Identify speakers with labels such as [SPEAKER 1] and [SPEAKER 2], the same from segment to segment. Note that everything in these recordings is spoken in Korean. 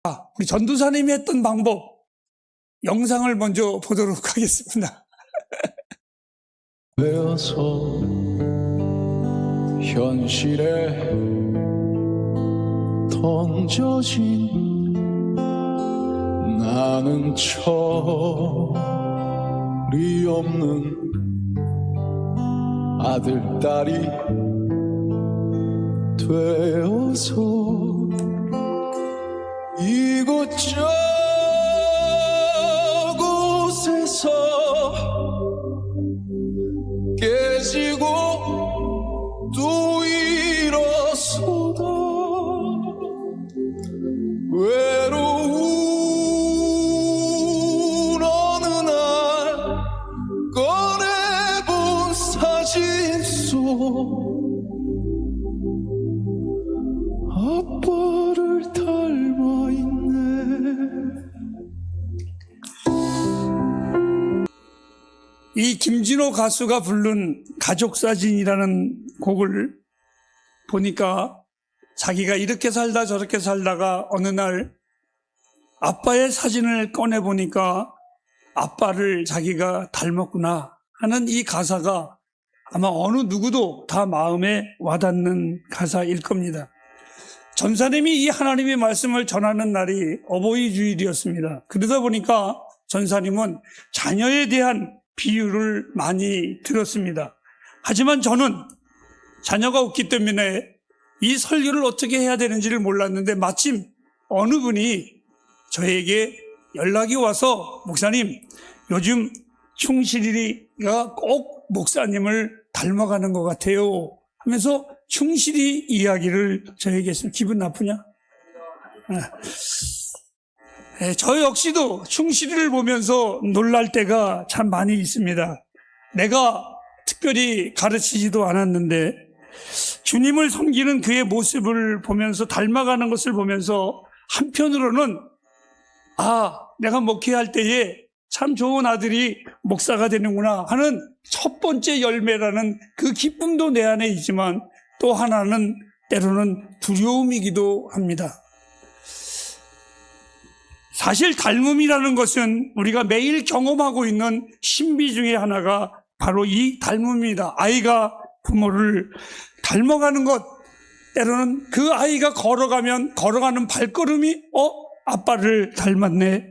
[SPEAKER 1] 우리 전도사님이 했던 방법 영상을 먼저 보도록 하겠습니다.
[SPEAKER 2] 되어서 현실에 던져진 나는 철이 없는 아들, 딸이 되어서 이곳저곳에서 깨지고 또 일어서다 외로운 어느 날 꺼내본 사진 속 아빠를 닮아 있네.
[SPEAKER 1] 이 김진호 가수가 부른 가족사진이라는 곡을 보니까 자기가 이렇게 살다 저렇게 살다가 어느 날 아빠의 사진을 꺼내보니까 아빠를 자기가 닮았구나 하는 이 가사가 아마 어느 누구도 다 마음에 와닿는 가사일 겁니다. 전사님이 이 하나님의 말씀을 전하는 날이 어버이 주일이었습니다. 그러다 보니까 전사님은 자녀에 대한 비유를 많이 들었습니다. 하지만 저는 자녀가 없기 때문에 이 설교를 어떻게 해야 되는지를 몰랐는데 마침 어느 분이 저에게 연락이 와서 목사님, 요즘 충실이가 꼭 목사님을 닮아가는 것 같아요 하면서 충실히 이야기를 저에게 했습니다. 기분 나쁘냐? 저 역시도 충실이를 보면서 놀랄 때가 참 많이 있습니다. 내가 특별히 가르치지도 않았는데 주님을 섬기는 그의 모습을 보면서 닮아가는 것을 보면서 한편으로는 내가 목회할 때에 참 좋은 아들이 목사가 되는구나 하는 첫 번째 열매라는 그 기쁨도 내 안에 있지만 또 하나는 때로는 두려움이기도 합니다. 사실 닮음이라는 것은 우리가 매일 경험하고 있는 신비 중에 하나가 바로 이 닮음입니다. 아이가 부모를 닮아가는 것, 때로는 그 아이가 걸어가는 발걸음이 아빠를 닮았네.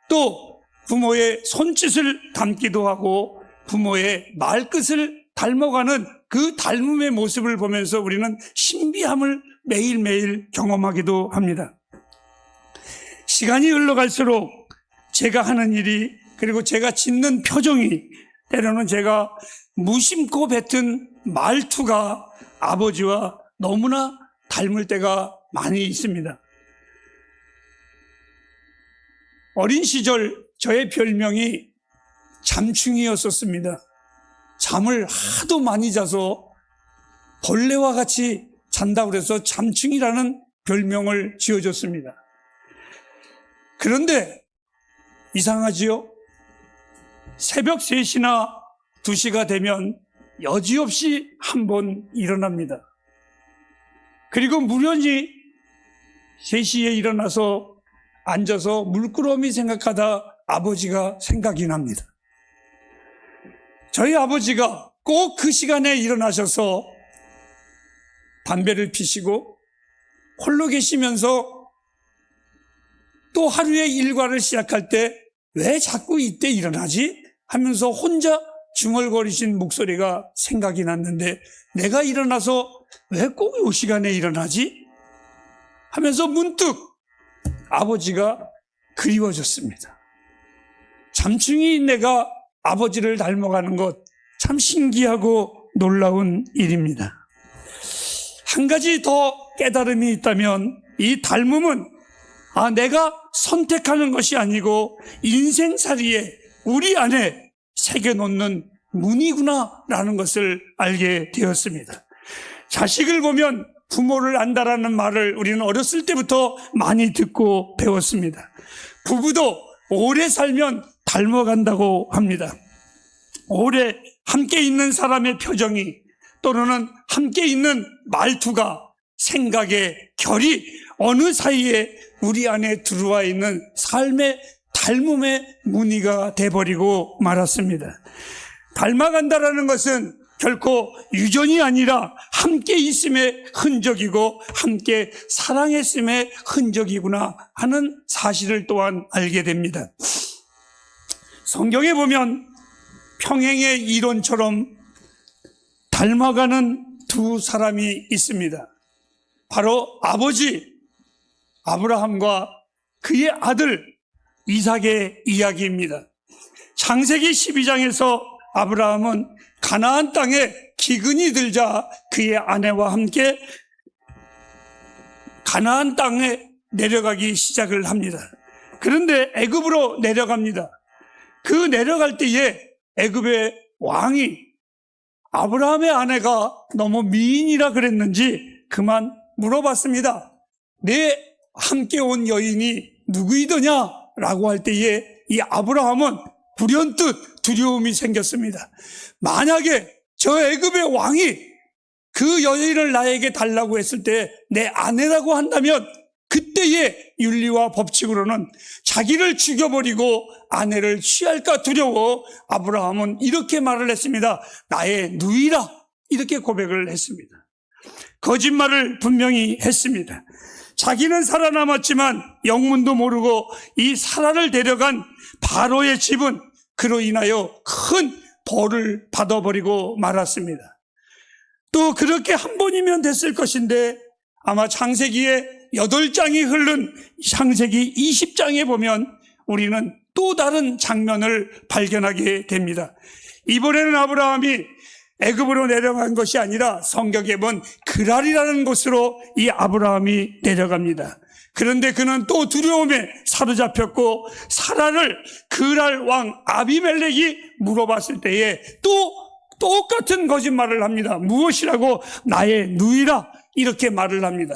[SPEAKER 1] 또 부모의 손짓을 닮기도 하고 부모의 말끝을 닮아가는 그 닮음의 모습을 보면서 우리는 신비함을 매일매일 경험하기도 합니다. 시간이 흘러갈수록 제가 하는 일이 그리고 제가 짓는 표정이 때로는 제가 무심코 뱉은 말투가 아버지와 너무나 닮을 때가 많이 있습니다. 어린 시절 저의 별명이 잠충이였었습니다. 잠을 하도 많이 자서 벌레와 같이 잔다고 그래서 잠충이라는 별명을 지어줬습니다. 그런데 이상하지요? 새벽 3시나 2시가 되면 여지없이 한 번 일어납니다. 그리고 무련히 3시에 일어나서 앉아서 물끄러미 생각하다 아버지가 생각이 납니다. 저희 아버지가 꼭 그 시간에 일어나셔서 담배를 피시고 홀로 계시면서 또 하루의 일과를 시작할 때 왜 자꾸 이때 일어나지? 하면서 혼자 중얼거리신 목소리가 생각이 났는데 내가 일어나서 왜 꼭 이 시간에 일어나지? 하면서 문득 아버지가 그리워졌습니다. 잠충이인 내가 아버지를 닮아가는 것 참 신기하고 놀라운 일입니다. 한 가지 더 깨달음이 있다면 이 닮음은 내가 선택하는 것이 아니고 인생살이에 우리 안에 새겨놓는 문이구나라는 것을 알게 되었습니다. 자식을 보면 부모를 안다라는 말을 우리는 어렸을 때부터 많이 듣고 배웠습니다. 부부도 오래 살면 닮아간다고 합니다. 오래 함께 있는 사람의 표정이 또는 함께 있는 말투가 생각의 결이 어느 사이에 우리 안에 들어와 있는 삶의 닮음의 무늬가 돼버리고 말았습니다. 닮아간다라는 것은 결코 유전이 아니라 함께 있음의 흔적이고 함께 사랑했음의 흔적이구나 하는 사실을 또한 알게 됩니다. 성경에 보면 평행의 이론처럼 닮아가는 두 사람이 있습니다. 바로 아버지 아브라함과 그의 아들 이삭의 이야기입니다. 창세기 12장에서 아브라함은 가나안 땅에 기근이 들자 그의 아내와 함께 가나안 땅에 내려가기 시작을 합니다. 그런데 애굽으로 내려갑니다. 그 내려갈 때에 애굽의 왕이 아브라함의 아내가 너무 미인이라 그랬는지 그만 물어봤습니다. 내 함께 온 여인이 누구이더냐? 라고 할 때에 이 아브라함은 불현듯 두려움이 생겼습니다. 만약에 저 애굽의 왕이 그 여인을 나에게 달라고 했을 때 내 아내라고 한다면 그때의 윤리와 법칙으로는 자기를 죽여버리고 아내를 취할까 두려워 아브라함은 이렇게 말을 했습니다. 나의 누이라, 이렇게 고백을 했습니다. 거짓말을 분명히 했습니다. 자기는 살아남았지만 영문도 모르고 이 사라를 데려간 바로의 집은 그로 인하여 큰 벌을 받아버리고 말았습니다. 또 그렇게 한 번이면 됐을 것인데 아마 창세기에 8장이 흐른 창세기 20장에 보면 우리는 또 다른 장면을 발견하게 됩니다. 이번에는 아브라함이 애굽으로 내려간 것이 아니라 성경에 본 그랄이라는 곳으로 이 아브라함이 내려갑니다. 그런데 그는 또 두려움에 사로잡혔고 사라를 그랄 왕 아비멜렉이 물어봤을 때에 또 똑같은 거짓말을 합니다. 무엇이라고? 나의 누이라, 이렇게 말을 합니다.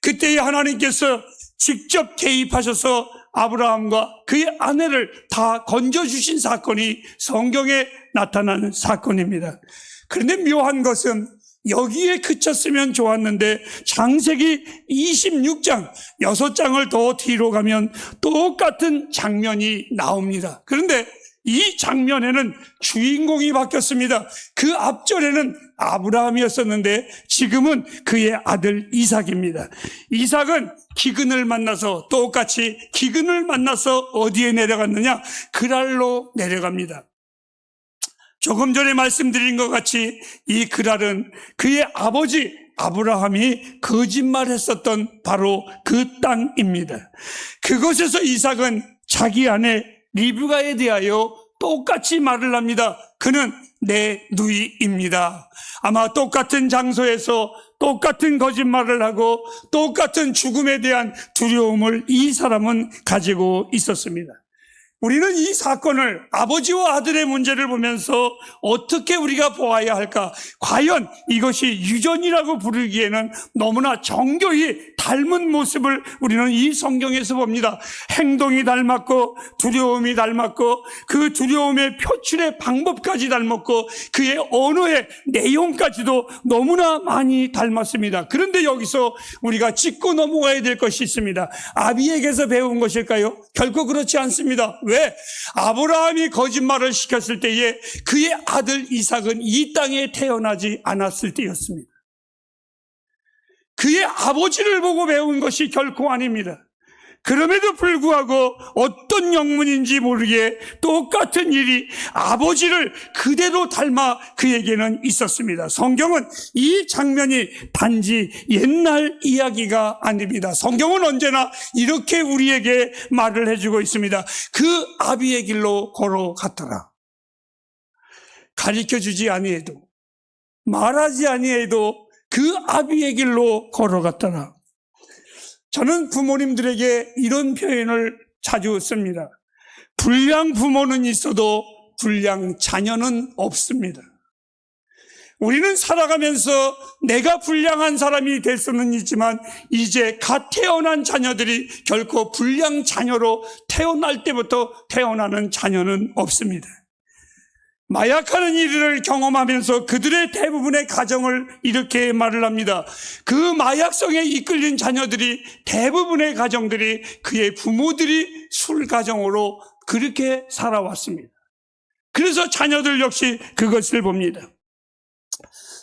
[SPEAKER 1] 그때에 하나님께서 직접 개입하셔서 아브라함과 그의 아내를 다 건져주신 사건이 성경에 나타나는 사건입니다. 그런데 묘한 것은 여기에 그쳤으면 좋았는데 창세기 26장 6장을 더 뒤로 가면 똑같은 장면이 나옵니다. 그런데 이 장면에는 주인공이 바뀌었습니다. 그 앞절에는 아브라함이었었는데 지금은 그의 아들 이삭입니다. 이삭은 기근을 만나서 똑같이 기근을 만나서 어디에 내려갔느냐? 그랄로 내려갑니다. 조금 전에 말씀드린 것 같이 이 그랄은 그의 아버지 아브라함이 거짓말했었던 바로 그 땅입니다. 그곳에서 이삭은 자기 아내 리브가에 대하여 똑같이 말을 합니다. 그는 내 누이입니다. 아마 똑같은 장소에서 똑같은 거짓말을 하고 똑같은 죽음에 대한 두려움을 이 사람은 가지고 있었습니다. 우리는 이 사건을 아버지와 아들의 문제를 보면서 어떻게 우리가 보아야 할까? 과연 이것이 유전이라고 부르기에는 너무나 정교히 닮은 모습을 우리는 이 성경에서 봅니다. 행동이 닮았고 두려움이 닮았고 그 두려움의 표출의 방법까지 닮았고 그의 언어의 내용까지도 너무나 많이 닮았습니다. 그런데 여기서 우리가 짚고 넘어가야 될 것이 있습니다. 아비에게서 배운 것일까요? 결코 그렇지 않습니다. 왜? 아브라함이 거짓말을 시켰을 때에 그의 아들 이삭은 이 땅에 태어나지 않았을 때였습니다. 그의 아버지를 보고 배운 것이 결코 아닙니다. 그럼에도 불구하고 어떤 영문인지 모르게 똑같은 일이 아버지를 그대로 닮아 그에게는 있었습니다. 성경은 이 장면이 단지 옛날 이야기가 아닙니다. 성경은 언제나 이렇게 우리에게 말을 해주고 있습니다. 그 아비의 길로 걸어갔더라. 가르쳐주지 아니해도 말하지 아니해도 그 아비의 길로 걸어갔더라. 저는 부모님들에게 이런 표현을 자주 씁니다. 불량 부모는 있어도 불량 자녀는 없습니다. 우리는 살아가면서 내가 불량한 사람이 될 수는 있지만 이제 갓 태어난 자녀들이 결코 불량 자녀로 태어날 때부터 태어나는 자녀는 없습니다. 마약하는 일을 경험하면서 그들의 대부분의 가정을 이렇게 말을 합니다. 그 마약성에 이끌린 자녀들이 대부분의 가정들이 그의 부모들이 술 가정으로 그렇게 살아왔습니다. 그래서 자녀들 역시 그것을 봅니다.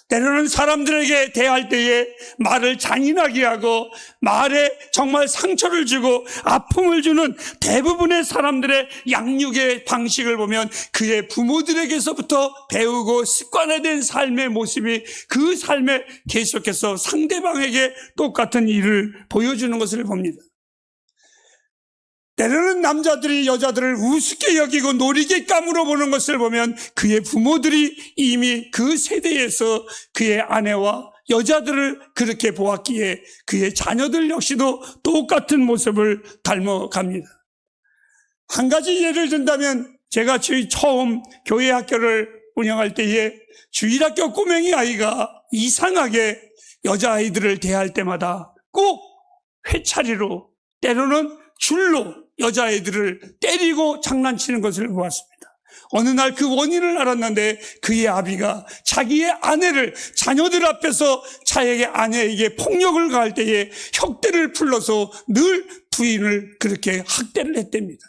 [SPEAKER 1] 때로는 사람들에게 대할 때에 말을 잔인하게 하고 말에 정말 상처를 주고 아픔을 주는 대부분의 사람들의 양육의 방식을 보면 그의 부모들에게서부터 배우고 습관화된 삶의 모습이 그 삶에 계속해서 상대방에게 똑같은 일을 보여주는 것을 봅니다. 때로는 남자들이 여자들을 우습게 여기고 놀이개감으로 보는 것을 보면 그의 부모들이 이미 그 세대에서 그의 아내와 여자들을 그렇게 보았기에 그의 자녀들 역시도 똑같은 모습을 닮아갑니다. 한 가지 예를 든다면 제가 처음 교회 학교를 운영할 때에 주일학교 꼬맹이 아이가 이상하게 여자아이들을 대할 때마다 꼭 회차리로 때로는 줄로 여자아이들을 때리고 장난치는 것을 보았습니다. 어느 날 그 원인을 알았는데 그의 아비가 자기의 아내를 자녀들 앞에서 자기의 아내에게 폭력을 가할 때에 혁대를 풀러서 늘 부인을 그렇게 학대를 했답니다.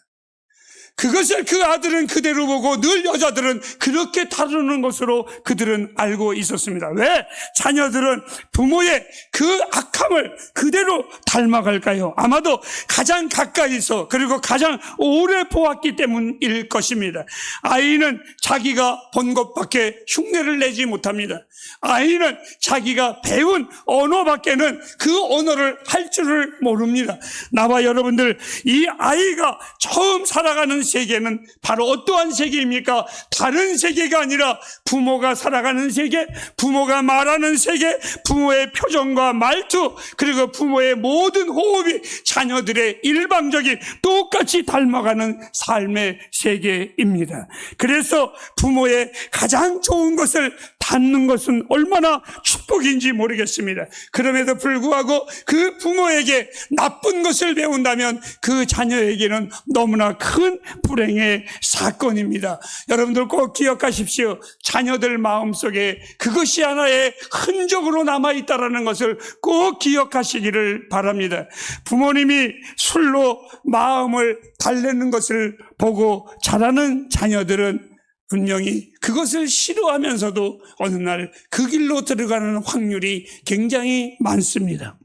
[SPEAKER 1] 그것을 그 아들은 그대로 보고 늘 여자들은 그렇게 다루는 것으로 그들은 알고 있었습니다. 왜? 자녀들은 부모의 그 악함을 그대로 닮아갈까요? 아마도 가장 가까이서 그리고 가장 오래 보았기 때문일 것입니다. 아이는 자기가 본 것밖에 흉내를 내지 못합니다. 아이는 자기가 배운 언어밖에는 그 언어를 할 줄을 모릅니다. 나와 여러분들, 이 아이가 처음 살아가는 세계는 바로 어떠한 세계입니까? 다른 세계가 아니라 부모가 살아가는 세계, 부모가 말하는 세계, 부모의 표정과 말투, 그리고 부모의 모든 호흡이 자녀들의 일방적인 똑같이 닮아가는 삶의 세계입니다. 그래서 부모의 가장 좋은 것을 닮는 것은 얼마나 축복인지 모르겠습니다. 그럼에도 불구하고 그 부모에게 나쁜 것을 배운다면 그 자녀에게는 너무나 큰 불행의 사건입니다. 여러분들 꼭 기억하십시오. 자녀들 마음속에 그것이 하나의 흔적으로 남아있다는 것을 꼭 기억하시기를 바랍니다. 부모님이 술로 마음을 달래는 것을 보고 자라는 자녀들은 분명히 그것을 싫어하면서도 어느 날 그 길로 들어가는 확률이 굉장히 많습니다.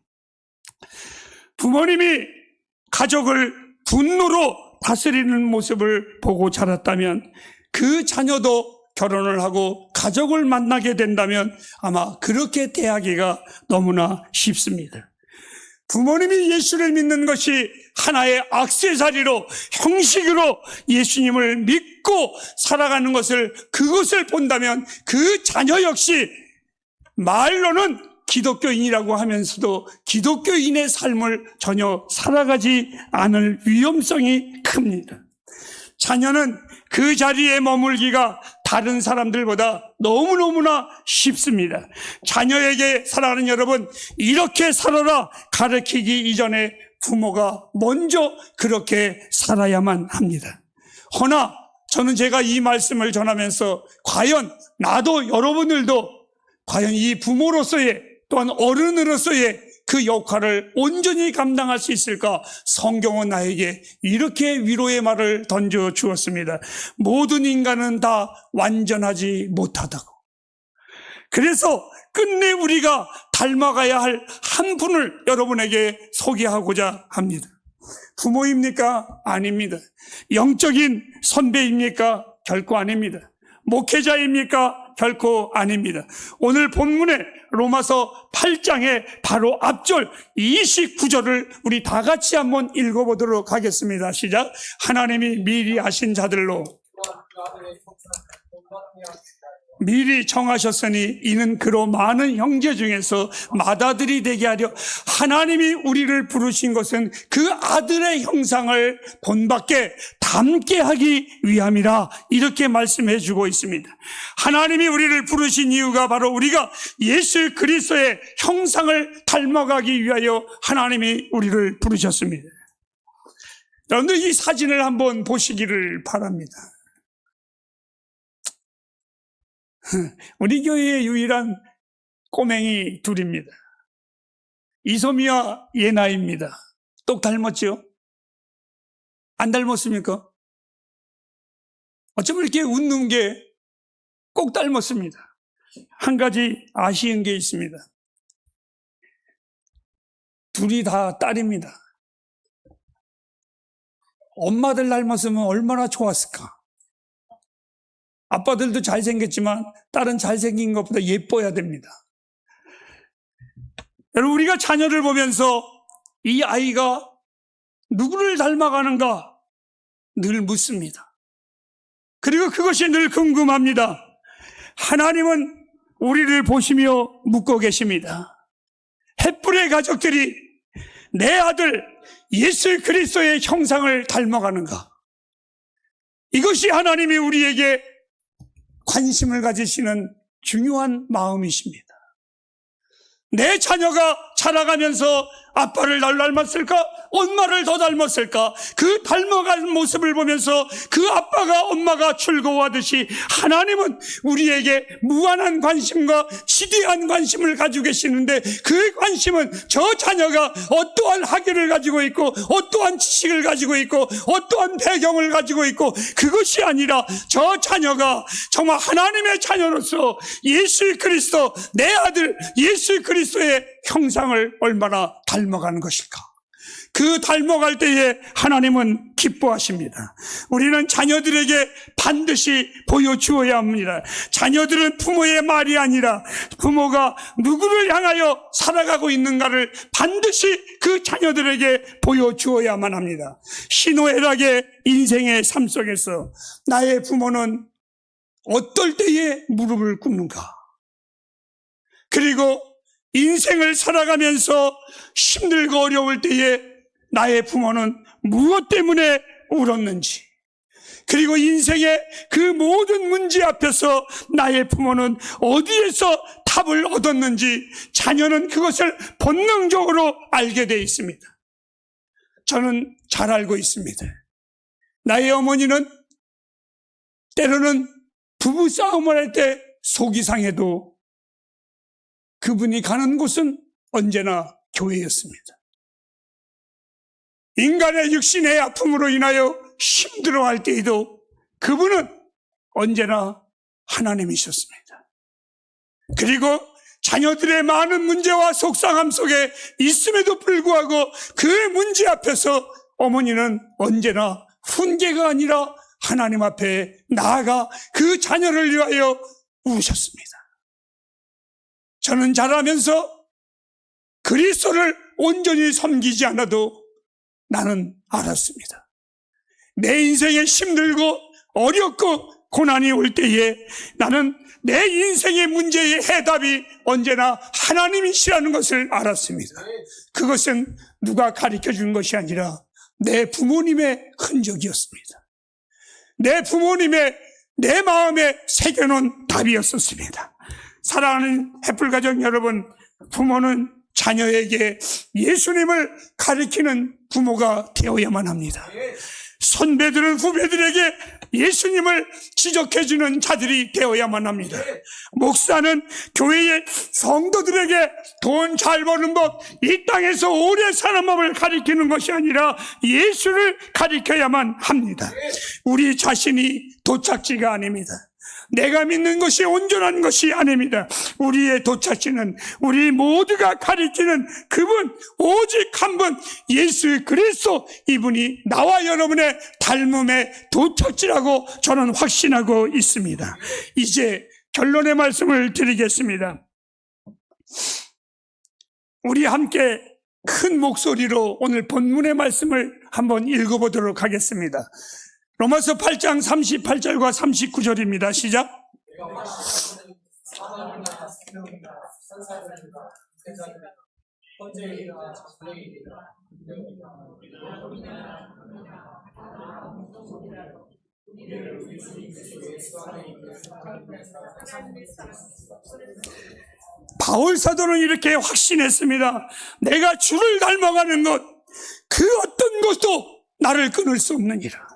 [SPEAKER 1] 부모님이 가족을 분노로 다스리는 모습을 보고 자랐다면 그 자녀도 결혼을 하고 가족을 만나게 된다면 아마 그렇게 대하기가 너무나 쉽습니다. 부모님이 예수를 믿는 것이 하나의 액세서리로, 형식으로 예수님을 믿고 살아가는 것을, 그것을 본다면 그 자녀 역시 말로는 기독교인이라고 하면서도 기독교인의 삶을 전혀 살아가지 않을 위험성이 큽니다. 자녀는 그 자리에 머물기가 다른 사람들보다 너무너무나 쉽습니다. 자녀에게 사랑하는 여러분, 이렇게 살아라 가르치기 이전에 부모가 먼저 그렇게 살아야만 합니다. 허나 저는 제가 이 말씀을 전하면서 과연 나도 여러분들도 과연 이 부모로서의 또한 어른으로서의 그 역할을 온전히 감당할 수 있을까? 성경은 나에게 이렇게 위로의 말을 던져 주었습니다. 모든 인간은 다 완전하지 못하다고. 그래서 끝내 우리가 닮아가야 할 한 분을 여러분에게 소개하고자 합니다. 부모입니까? 아닙니다. 영적인 선배입니까? 결코 아닙니다. 목회자입니까? 결코 아닙니다. 오늘 본문에 로마서 8장의 바로 앞절 29절을 우리 다 같이 한번 읽어보도록 하겠습니다. 시작. 하나님이 미리 아신 자들로 미리 정하셨으니 이는 그로 많은 형제 중에서 맏아들이 되게 하려 하나님이 우리를 부르신 것은 그 아들의 형상을 본받게 닮게 하기 위함이라, 이렇게 말씀해 주고 있습니다. 하나님이 우리를 부르신 이유가 바로 우리가 예수 그리스도의 형상을 닮아가기 위하여 하나님이 우리를 부르셨습니다. 여러분들 이 사진을 한번 보시기를 바랍니다. 우리 교회의 유일한 꼬맹이 둘입니다. 이소미와 예나입니다. 똑 닮았지요? 안 닮았습니까? 어쩌면 이렇게 웃는 게 꼭 닮았습니다. 한 가지 아쉬운 게 있습니다. 둘이 다 딸입니다. 엄마들 닮았으면 얼마나 좋았을까? 아빠들도 잘생겼지만 딸은 잘생긴 것보다 예뻐야 됩니다. 여러분, 우리가 자녀를 보면서 이 아이가 누구를 닮아가는가 늘 묻습니다. 그리고 그것이 늘 궁금합니다. 하나님은 우리를 보시며 묻고 계십니다. 햇불의 가족들이 내 아들 예수 그리스도의 형상을 닮아가는가? 이것이 하나님이 우리에게 관심을 가지시는 중요한 마음이십니다. 내 자녀가 자라가면서 아빠를 닮았을까? 엄마를 더 닮았을까? 그 닮아간 모습을 보면서 그 아빠가 엄마가 즐거워하듯이 하나님은 우리에게 무한한 관심과 지대한 관심을 가지고 계시는데, 그 관심은 저 자녀가 어떠한 학위를 가지고 있고 어떠한 지식을 가지고 있고 어떠한 배경을 가지고 있고 그것이 아니라 저 자녀가 정말 하나님의 자녀로서 예수 그리스도, 내 아들 예수 그리스도의 형상을 얼마나 닮아가는 것일까? 그 닮아갈 때에 하나님은 기뻐하십니다. 우리는 자녀들에게 반드시 보여주어야 합니다. 자녀들은 부모의 말이 아니라 부모가 누구를 향하여 살아가고 있는가를 반드시 그 자녀들에게 보여주어야만 합니다. 희노애락의 인생의 삶 속에서 나의 부모는 어떨 때에 무릎을 꿇는가? 그리고 인생을 살아가면서 힘들고 어려울 때에 나의 부모는 무엇 때문에 울었는지, 그리고 인생의 그 모든 문제 앞에서 나의 부모는 어디에서 답을 얻었는지 자녀는 그것을 본능적으로 알게 되어 있습니다. 저는 잘 알고 있습니다. 나의 어머니는 때로는 부부싸움을 할 때 속이 상해도 그분이 가는 곳은 언제나 교회였습니다. 인간의 육신의 아픔으로 인하여 힘들어할 때에도 그분은 언제나 하나님이셨습니다. 그리고 자녀들의 많은 문제와 속상함 속에 있음에도 불구하고 그 문제 앞에서 어머니는 언제나 훈계가 아니라 하나님 앞에 나아가 그 자녀를 위하여 우셨습니다. 저는 자라면서 그리스도를 온전히 섬기지 않아도 나는 알았습니다. 내 인생에 힘들고 어렵고 고난이 올 때에 나는 내 인생의 문제의 해답이 언제나 하나님이시라는 것을 알았습니다. 그것은 누가 가르쳐 준 것이 아니라 내 부모님의 흔적이었습니다. 내 부모님의 내 마음에 새겨놓은 답이었었습니다. 사랑하는 햇불가족 여러분, 부모는 자녀에게 예수님을 가르치는 부모가 되어야만 합니다. 선배들은 후배들에게 예수님을 지적해주는 자들이 되어야만 합니다. 목사는 교회의 성도들에게 돈 잘 버는 법, 이 땅에서 오래 사는 법을 가르치는 것이 아니라 예수를 가르쳐야만 합니다. 우리 자신이 도착지가 아닙니다. 내가 믿는 것이 온전한 것이 아닙니다. 우리의 도착지는 우리 모두가 가리키는 그분, 오직 한 분, 예수 그리스도, 이분이 나와 여러분의 닮음의 도착지라고 저는 확신하고 있습니다. 이제 결론의 말씀을 드리겠습니다. 우리 함께 큰 목소리로 오늘 본문의 말씀을 한번 읽어보도록 하겠습니다. 로마서 8장 38절과 39절입니다. 시작. 바울 사도는 이렇게 확신했습니다. 내가 주를 닮아가는 것, 그 어떤 것도 나를 끊을 수 없느니라.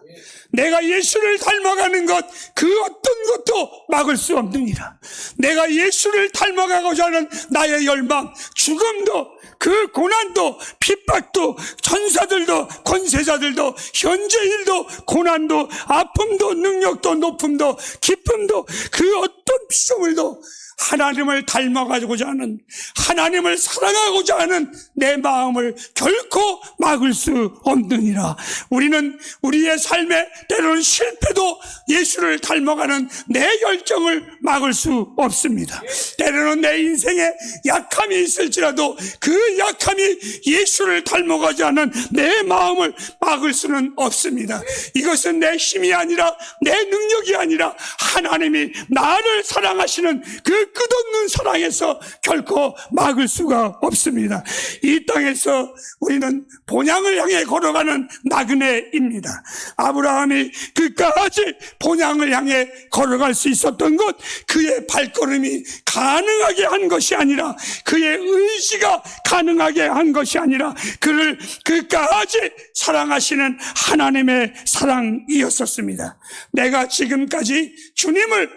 [SPEAKER 1] 내가 예수를 닮아가는 것, 그 어떤 것도 막을 수 없느니라. 내가 예수를 닮아가고자 하는 나의 열망, 죽음도, 그 고난도, 핍박도, 천사들도, 권세자들도, 현재 일도, 고난도, 아픔도, 능력도, 높음도, 기쁨도, 그 어떤 피조물도 하나님을 닮아가고자 하는, 하나님을 사랑하고자 하는 내 마음을 결코 막을 수 없느니라. 우리는 우리의 삶에 때로는 실패도 예수를 닮아가는 내 열정을 막을 수 없습니다. 때로는 내 인생에 약함이 있을지라도 그 약함이 예수를 닮아가지 않은 내 마음을 막을 수는 없습니다. 이것은 내 힘이 아니라 내 능력이 아니라 하나님이 나를 사랑하시는 그 끝없는 사랑에서 결코 막을 수가 없습니다. 이 땅에서 우리는 본향을 향해 걸어가는 나그네입니다. 아브라함이 끝까지 본향을 향해 걸어갈 수 있었던 것, 그의 발걸음이 가능하게 한 것이 아니라, 그의 의지가 가능하게 한 것이 아니라 그를 끝까지 사랑하시는 하나님의 사랑이었었습니다. 내가 지금까지 주님을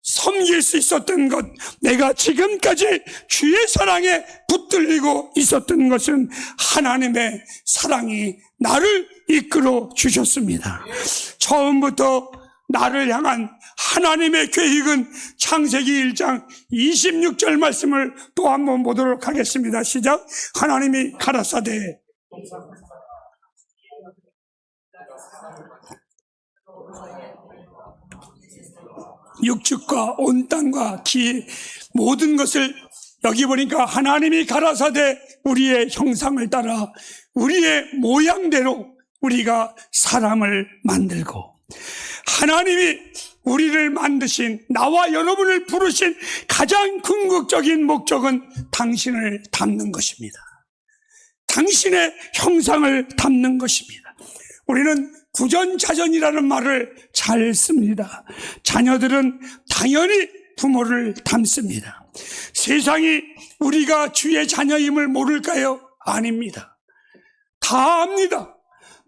[SPEAKER 1] 섬길 수 있었던 것, 내가 지금까지 주의 사랑에 붙들리고 있었던 것은 하나님의 사랑이 나를 이끌어 주셨습니다. 처음부터 나를 향한 하나님의 계획은 창세기 1장 26절 말씀을 또 한번 보도록 하겠습니다. 시작. 하나님이 가라사대 육축과 온 땅과 기 모든 것을, 여기 보니까 하나님이 가라사대 우리의 형상을 따라 우리의 모양대로 우리가 사람을 만들고, 하나님이 우리를 만드신, 나와 여러분을 부르신 가장 궁극적인 목적은 당신을 닮는 것입니다. 당신의 형상을 닮는 것입니다. 우리는 구전자전이라는 말을 잘 씁니다. 자녀들은 당연히 부모를 닮습니다. 세상이 우리가 주의 자녀임을 모를까요? 아닙니다. 다 압니다.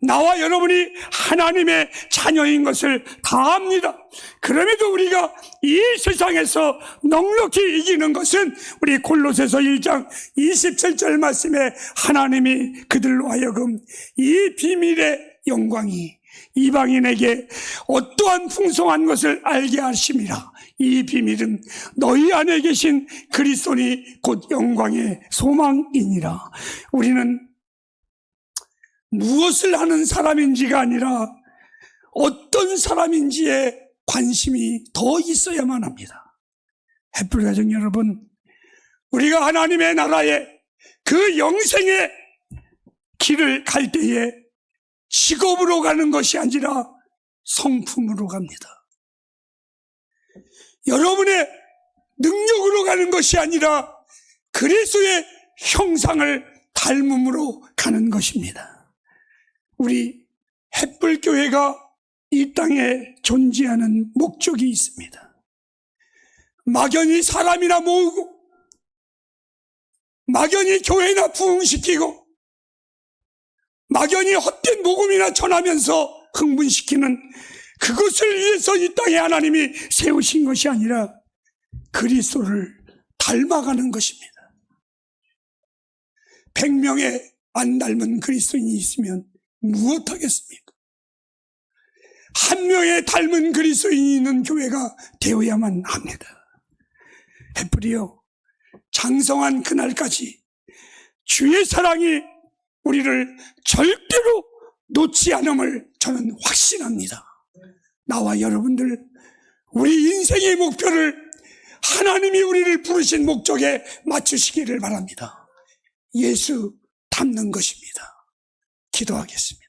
[SPEAKER 1] 나와 여러분이 하나님의 자녀인 것을 다 압니다. 그럼에도 우리가 이 세상에서 넉넉히 이기는 것은 우리 골로새서 1장 27절 말씀에 하나님이 그들로 하여금 이 비밀의 영광이 이방인에게 어떠한 풍성한 것을 알게 하심이라. 이 비밀은 너희 안에 계신 그리스도니 곧 영광의 소망이니라. 우리는 무엇을 하는 사람인지가 아니라 어떤 사람인지에 관심이 더 있어야만 합니다. 햇불 가정 여러분, 우리가 하나님의 나라에 그 영생의 길을 갈 때에 직업으로 가는 것이 아니라 성품으로 갑니다. 여러분의 능력으로 가는 것이 아니라 그리스도의 형상을 닮음으로 가는 것입니다. 우리 햇불교회가 이 땅에 존재하는 목적이 있습니다. 막연히 사람이나 모으고, 막연히 교회나 부흥시키고, 막연히 헛된 복음이나 전하면서 흥분시키는 그것을 위해서 이 땅에 하나님이 세우신 것이 아니라 그리스도를 닮아가는 것입니다. 100명의 안 닮은 그리스도인이 있으면 무엇하겠습니까? 한 명의 닮은 그리스도인이 있는 교회가 되어야만 합니다. 햇불이여, 장성한 그날까지 주의 사랑이 우리를 절대로 놓지 않음을 저는 확신합니다. 나와 여러분들, 우리 인생의 목표를 하나님이 우리를 부르신 목적에 맞추시기를 바랍니다. 예수 닮는 것입니다. 기도하겠습니다.